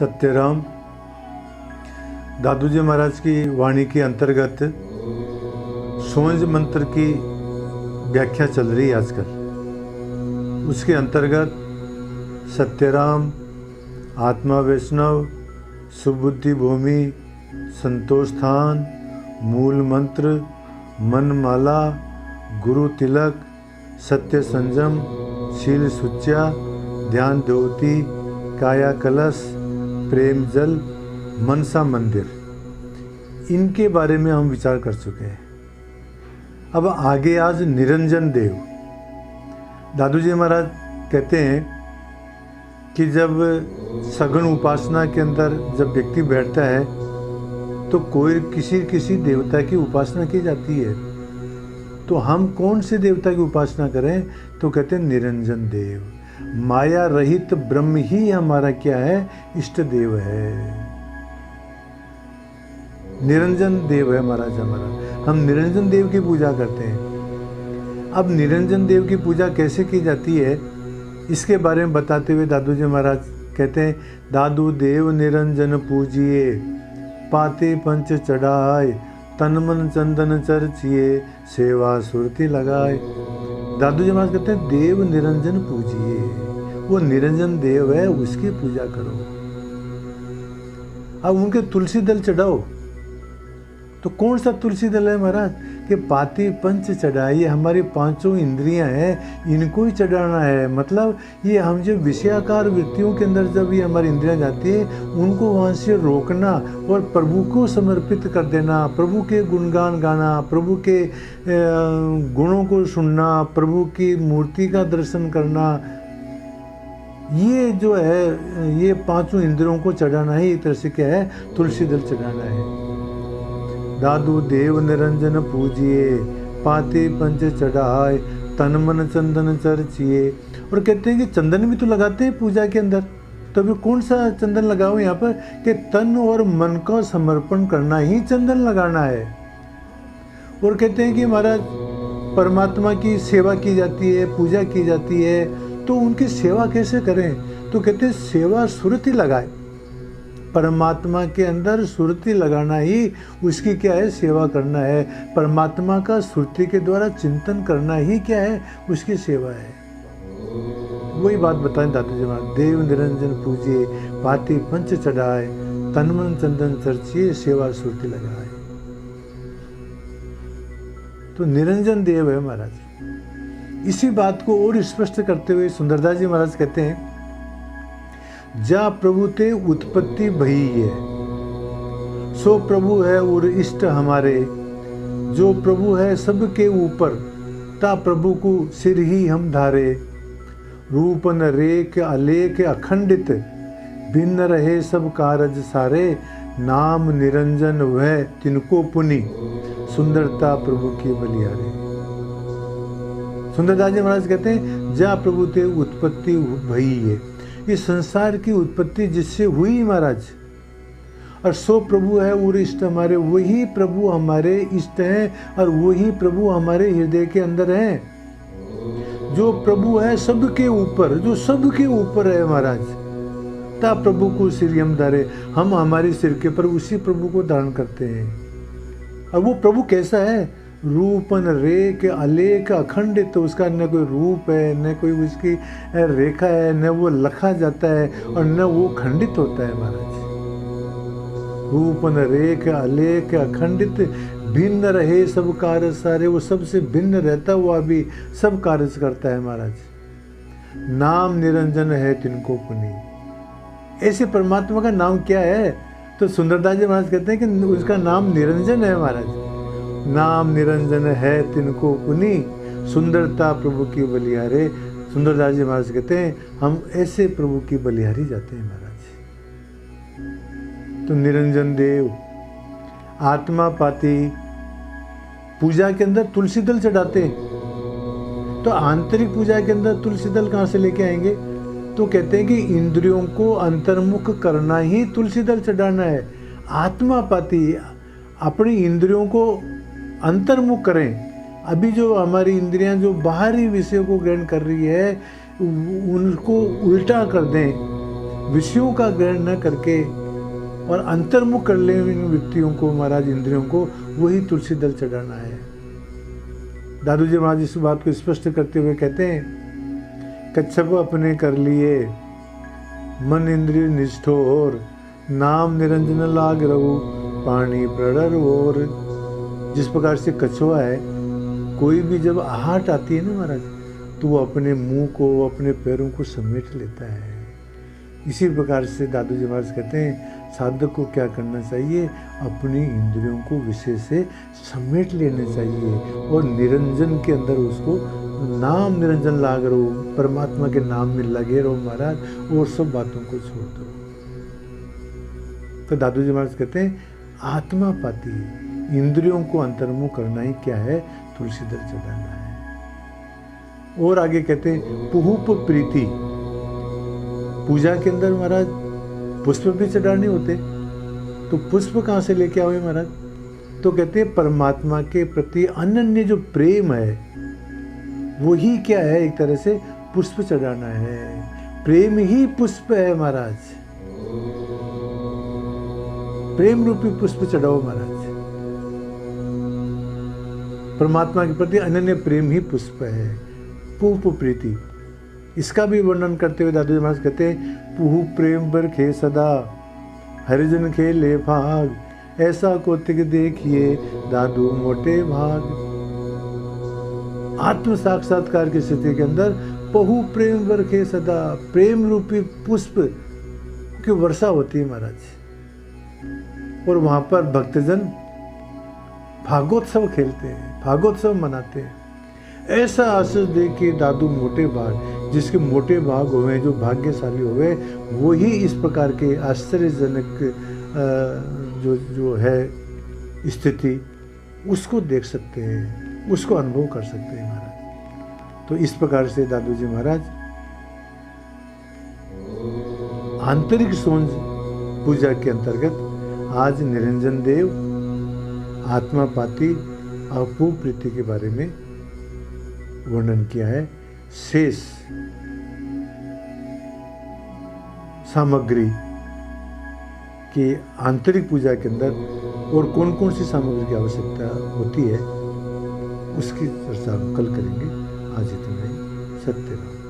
सत्यराम दादू जी महाराज की वाणी के अंतर्गत सोंज मंत्र की व्याख्या चल रही है आजकल। उसके अंतर्गत सत्यराम, आत्मा वैष्णव, सुबुद्धि भूमि, संतोष स्थान, मूल मंत्र, मनमाला, गुरु तिलक, सत्य संयम, शील सुच्या, ध्यान देवती, काया कलश, प्रेम जल, मनसा मंदिर, इनके बारे में हम विचार कर चुके हैं। अब आगे आज निरंजन देव। दादू जी महाराज कहते हैं कि जब सघन उपासना के अंदर जब व्यक्ति बैठता है तो कोई किसी देवता की उपासना की जाती है। तो हम कौन से देवता की उपासना करें? तो कहते हैं निरंजन देव। माया रहित ब्रह्म ही हमारा क्या है? इष्ट देव है, निरंजन देव है महाराज हमारा। हम निरंजन देव की पूजा करते हैं। अब निरंजन देव की पूजा कैसे की जाती है इसके बारे में बताते हुए दादू जी महाराज कहते हैं, दादू देव निरंजन पूजिए, पाते पंच चढ़ाए, तन मन चंदन चर्चिए, सेवा सुरती लगाए। दादू जी महाराज कहते हैं देव निरंजन पूजिए, वो निरंजन देव है, उसकी पूजा करो। अब उनके तुलसी दल चढ़ाओ। तो कौन सा तुलसी दल है महाराज? कि पाती पंच चढ़ाइए, हमारी पांचों इंद्रियां हैं, इनको ही चढ़ाना है। मतलब ये हम जो विषयाकार वृत्तियों के अंदर जब ये हमारी इंद्रियां जाती है उनको वहाँ से रोकना और प्रभु को समर्पित कर देना, प्रभु के गुणगान गाना, प्रभु के गुणों को सुनना, प्रभु की मूर्ति का दर्शन करना, ये जो है ये पांचों इंद्रियों को चढ़ाना ही एक तरह से क्या है? तुलसी दल चढ़ाना है। दादू देव निरंजन पूजिए, पाते पंच चढ़ाए, तन मन चंदन चर्चिए। और कहते हैं कि चंदन भी तो लगाते हैं पूजा के अंदर। तो अभी कौन सा चंदन लगाओ यहाँ पर? कि तन और मन का समर्पण करना ही चंदन लगाना है। और कहते हैं कि महाराज परमात्मा की सेवा की जाती है, पूजा की जाती है, तो उनकी सेवा कैसे करें? तो कहते हैं सेवा सुरति लगाए। परमात्मा के अंदर सुरति लगाना ही उसकी क्या है? सेवा करना है। परमात्मा का सुरति के द्वारा चिंतन करना ही क्या है? उसकी सेवा है। वही बात बताएं दादू जी महाराज, देव निरंजन पूजिए, पाती पंच चढ़ाए, तन मन चंदन चर्चिए, सेवा सुरति लगाए। तो निरंजन देव है महाराज। इसी बात को और स्पष्ट करते हुए सुंदरदास जी महाराज कहते हैं, जा प्रभु ते उत्पत्ति भई है, सो प्रभु है और इष्ट हमारे। जो प्रभु है सबके ऊपर, ता प्रभु को सिर ही हम धारे। रूपन रेख अलेख अखंडित, भिन्न रहे सब कारज सारे। नाम निरंजन वह तिनको पुनि, सुंदरता प्रभु की बलिहारे। सुंदरदास जी महाराज कहते हैं, जा प्रभु ते उत्पत्ति भई है, इस संसार की उत्पत्ति जिससे हुई महाराज, और सो प्रभु है और इष्ट हमारे। वही प्रभु हमारे इष्ट हैं और वही प्रभु हमारे हृदय के अंदर हैं। जो प्रभु है सबके ऊपर, जो सबके ऊपर है महाराज, ता प्रभु को सिर हम धारे। हम हमारे सिर के पर उसी प्रभु को धारण करते हैं। और वो प्रभु कैसा है? रूपन रेख अलेख अखंडित। तो उसका न कोई रूप है, न कोई उसकी रेखा है, न वो लखा जाता है और न वो खंडित होता है महाराज। रूपन रेख अलेख अखंडित, भिन्न रहे सब कार्य सारे। वो सबसे भिन्न रहता हुआ भी सब कार्य करता है महाराज। नाम निरंजन है तिनको पुनि। ऐसे परमात्मा का नाम क्या है? तो सुंदरदास जी महाराज कहते हैं कि उसका नाम निरंजन है महाराज। नाम निरंजन है तिनको पुनि, सुंदरता प्रभु की बलिहारे। सुंदरदास जी महाराज कहते हैं हम ऐसे प्रभु की बलिहारी जाते हैं महाराज। तो निरंजन देव, आत्मा पाती, पूजा के अंदर तुलसी दल चढ़ाते हैं। तो आंतरिक पूजा के अंदर तुलसी दल कहाँ से लेके आएंगे? तो कहते हैं कि इंद्रियों को अंतर्मुख करना ही तुलसी दल चढ़ाना है। आत्मा पाती, अपनी इंद्रियों को अंतर्मुख करें। अभी जो हमारी इंद्रियां जो बाहरी विषयों को ग्रहण कर रही है उनको उल्टा कर दें। विषयों का ग्रहण न करके और अंतर्मुख कर ले व्यक्तियों को महाराज, इंद्रियों को, वही तुलसी दल चढ़ाना है। दादू जी महाराज इस बात को स्पष्ट करते हुए कहते हैं, कच्छप अपने कर लिए मन इंद्रिय निष्ठोर, नाम निरंजन लाग रहू पानी प्रणर और। जिस प्रकार से कछुआ है, कोई भी जब आहट आती है ना महाराज, तो वो अपने मुंह को, अपने पैरों को समेट लेता है। इसी प्रकार से दादू जी महाराज कहते हैं, साधक को क्या करना चाहिए, अपनी इंद्रियों को विषय से समेट लेने चाहिए और निरंजन के अंदर उसको नाम निरंजन लाग रहो, परमात्मा के नाम में लगे रहो महाराज, और सब बातों को छोड़ दो। तो दादू जी महाराज कहते हैं, आत्मा पाती इंद्रियों को अंतर्मुख करना ही क्या है, तुलसी दल चढ़ाना है। और आगे कहते हैं, पुहुप प्रीति, पूजा के अंदर महाराज पुष्प भी चढ़ाने होते, तो पुष्प कहाँ से लेके आओगे महाराज? तो कहते हैं परमात्मा के प्रति अनन्य जो प्रेम है, वही क्या है, एक तरह से पुष्प चढ़ाना है। प्रेम ही पुष्प है महाराज, प्रेम रूपी पुष्प चढ़ाओ महाराज। परमात्मा के प्रति अनन्य प्रेम ही पुष्प है, पुष्प प्रीति। इसका भी वर्णन करते हुए दादू जी महाराज कहते हैं, पुहु प्रेम बरखे सदा हरिजन खेले भाग, ऐसा कोतिक देखिए दादू मोटे भाग। आत्म साक्षात्कार की स्थिति के अंदर बहु प्रेम बरखे सदा, प्रेम रूपी पुष्प की वर्षा होती है महाराज, और वहां पर भक्तजन भागोत्सव खेलते हैं, भागोत्सव मनाते हैं। ऐसा आशीष देखिए दादू मोटे भाग, जिसके मोटे भाग हुए, जो भाग्यशाली हुए, वो ही इस प्रकार के आश्चर्यजनक जो है स्थिति, उसको देख सकते हैं, उसको अनुभव कर सकते हैं महाराज। तो इस प्रकार से दादू जी महाराज आंतरिक सोंज पूजा के अंतर्गत आज निरंजन देव, आत्मा पाती और पूर्ण प्रीति के बारे में वर्णन किया है। शेष सामग्री की आंतरिक पूजा के अंदर और कौन कौन सी सामग्री की आवश्यकता होती है, उसकी चर्चा हम कल करेंगे। आज इतना ही। सत्यनारायण।